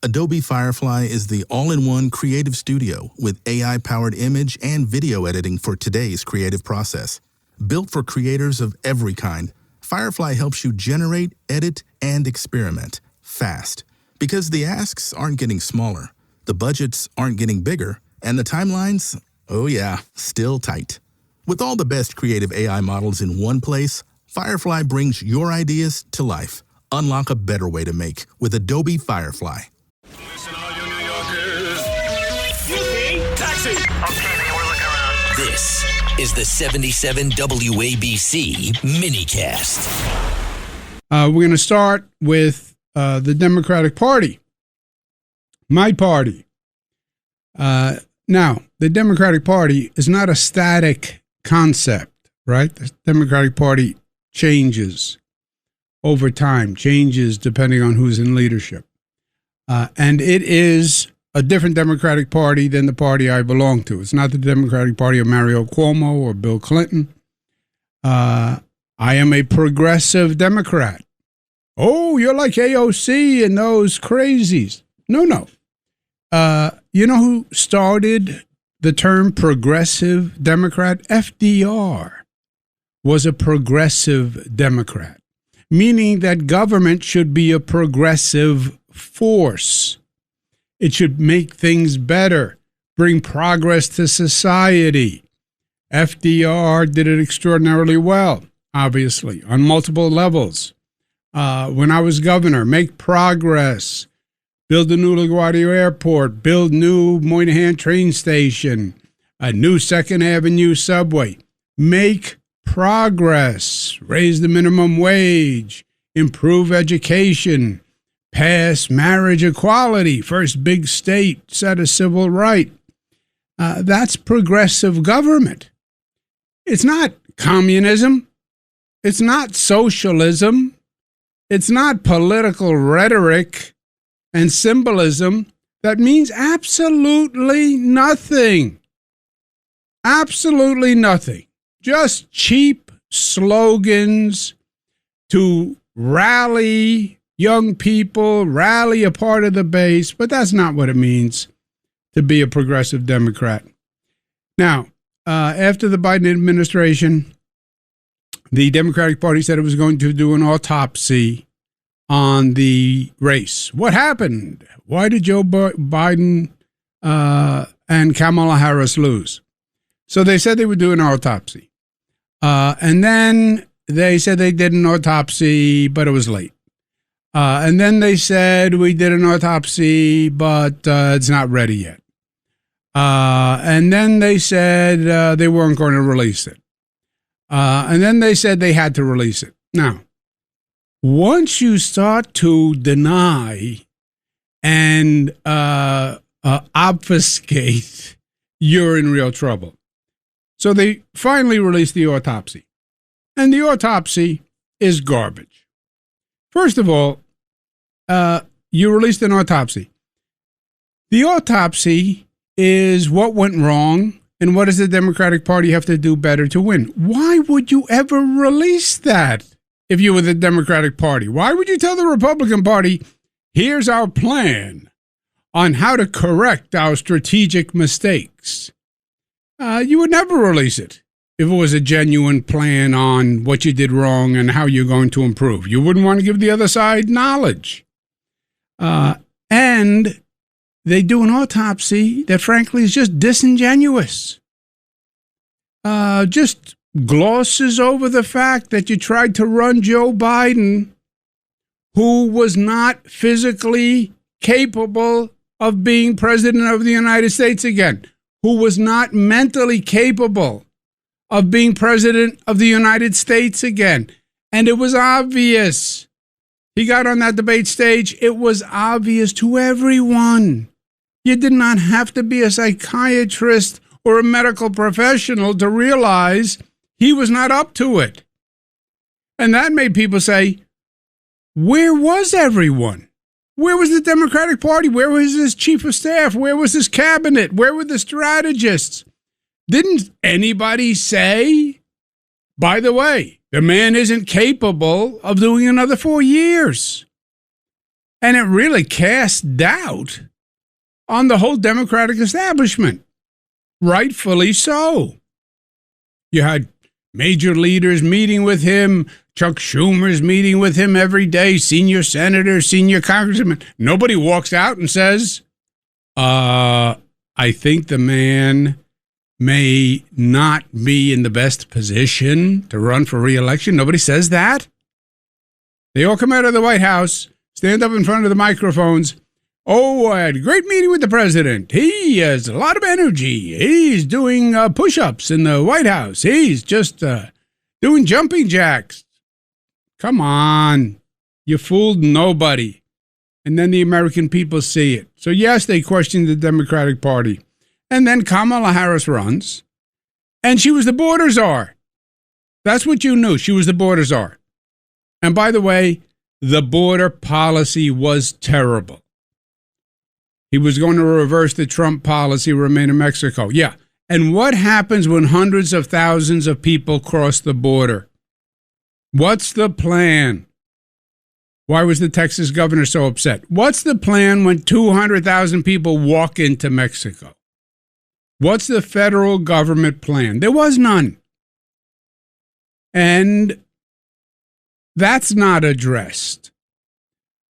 Adobe Firefly is the all-in-one creative studio with AI-powered image and video editing for today's creative process. Built for creators of every kind, Firefly helps you generate, edit, and experiment fast. Because the asks aren't getting smaller, the budgets aren't getting bigger, and the timelines, oh yeah, still tight. With all the best creative AI models in one place, Firefly brings your ideas to life. Unlock a better way to make with Adobe Firefly. Listen, all you New Yorkers. Excuse me, taxi. Okay, man, we're looking around. This is the 77 WABC minicast. We're going to start with the Democratic Party, my party. Now, the Democratic Party is not a static concept, right? The Democratic Party changes over time, changes depending on who's in leadership. And it is a different Democratic Party than the party I belong to. It's not the Democratic Party of Mario Cuomo or Bill Clinton. I am a progressive Democrat. Oh, you're like AOC and those crazies. No. You know who started the term progressive Democrat? FDR was a progressive Democrat, meaning that government should be a progressive force. It should make things better, bring progress to society. FDR did it extraordinarily well, obviously, on multiple levels. When I was governor, make progress, build a new LaGuardia Airport, build new Moynihan train station, a new 2nd Avenue subway. Make progress, raise the minimum wage, improve education, pass marriage equality, first big state, set a civil right. That's progressive government. It's not communism. It's not socialism. It's not political rhetoric and symbolism that means absolutely nothing. Absolutely nothing. Just cheap slogans to rally young people, rally a part of the base, but that's not what it means to be a progressive Democrat. Now, after the Biden administration, the Democratic Party said it was going to do an autopsy on the race. What happened? Why did Joe Biden and Kamala Harris lose? So they said they would do an autopsy. And then they said they did an autopsy, but it was late. And then they said we did an autopsy, but it's not ready yet. And then they said they weren't going to release it. And then they said they had to release it. Now, once you start to deny and obfuscate, you're in real trouble. So they finally released the autopsy. And the autopsy is garbage. First of all, you released an autopsy. The autopsy is what went wrong and what does the Democratic Party have to do better to win. Why would you ever release that if you were the Democratic Party? Why would you tell the Republican Party, here's our plan on how to correct our strategic mistakes? You would never release it if it was a genuine plan on what you did wrong and how you're going to improve. You wouldn't want to give the other side knowledge. And they do an autopsy that, frankly, is just disingenuous. Just glosses over the fact that you tried to run Joe Biden, who was not physically capable of being president of the United States again, who was not mentally capable of being president of the United States again. And it was obvious. He got on that debate stage. It was obvious to everyone. You did not have to be a psychiatrist or a medical professional to realize he was not up to it. And that made people say, where was everyone? Where was the Democratic Party? Where was his chief of staff? Where was his cabinet? Where were the strategists? Didn't anybody say, by the way, the man isn't capable of doing another 4 years? And it really cast doubt on the whole Democratic establishment. Rightfully so. You had major leaders meeting with him. Chuck Schumer's meeting with him every day. Senior senators, senior congressmen. Nobody walks out and says, I think the man may not be in the best position to run for re-election. Nobody says that. They all come out of the White House, stand up in front of the microphones. Oh, I had a great meeting with the president. He has a lot of energy. He's doing push-ups in the White House. He's just doing jumping jacks. Come on. You fooled nobody. And then the American people see it. So, yes, they questioned the Democratic Party. And then Kamala Harris runs. And she was the border czar. That's what you knew. She was the border czar. And by the way, the border policy was terrible. He was going to reverse the Trump policy, remain in Mexico. Yeah. And what happens when hundreds of thousands of people cross the border? What's the plan? Why was the Texas governor so upset? What's the plan when 200,000 people walk into Mexico? What's the federal government plan? There was none. And that's not addressed.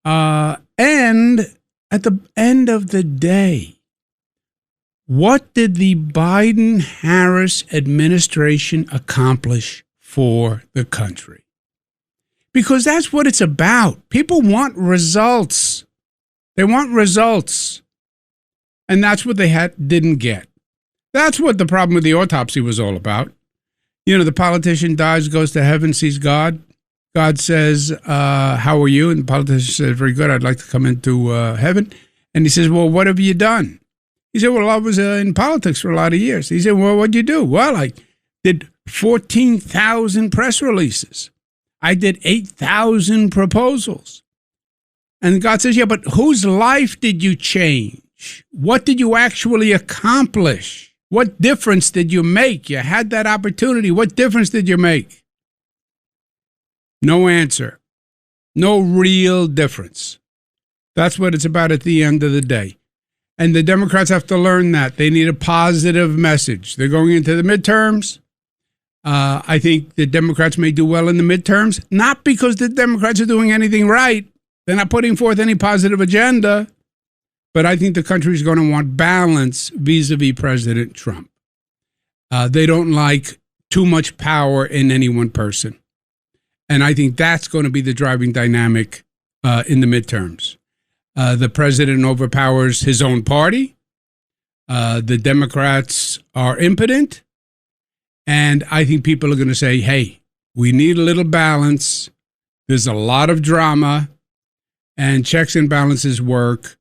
And at the end of the day, what did the Biden-Harris administration accomplish for the country? Because that's what it's about. People want results. They want results. And that's what they didn't get. That's what the problem with the autopsy was all about. You know, the politician dies, goes to heaven, sees God. God says, how are you? And the politician says, very good. I'd like to come into heaven. And he says, well, what have you done? He said, well, I was in politics for a lot of years. He said, well, what'd you do? Well, I did 14,000 press releases. I did 8,000 proposals. And God says, yeah, but whose life did you change? What did you actually accomplish? What difference did you make? You had that opportunity. What difference did you make? No answer. No real difference. That's what it's about at the end of the day. And the Democrats have to learn that. They need a positive message. They're going into the midterms. I think the Democrats may do well in the midterms, not because the Democrats are doing anything right. They're not putting forth any positive agenda. But I think the country is going to want balance vis-a-vis President Trump. They don't like too much power in any one person. And I think that's going to be the driving dynamic in the midterms. The president overpowers his own party. The Democrats are impotent. And I think people are going to say, hey, we need a little balance. There's a lot of drama. And checks and balances work.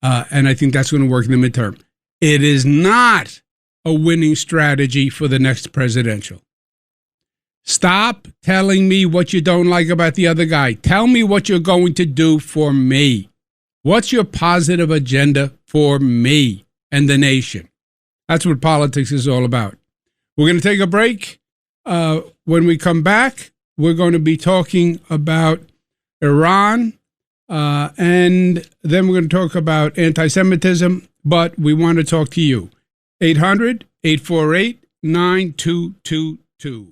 And I think that's going to work in the midterm. It is not a winning strategy for the next presidential. Stop telling me what you don't like about the other guy. Tell me what you're going to do for me. What's your positive agenda for me and the nation? That's what politics is all about. We're going to take a break. When we come back, we're going to be talking about Iran. And then we're going to talk about anti-Semitism, but we want to talk to you. 800-848-9222.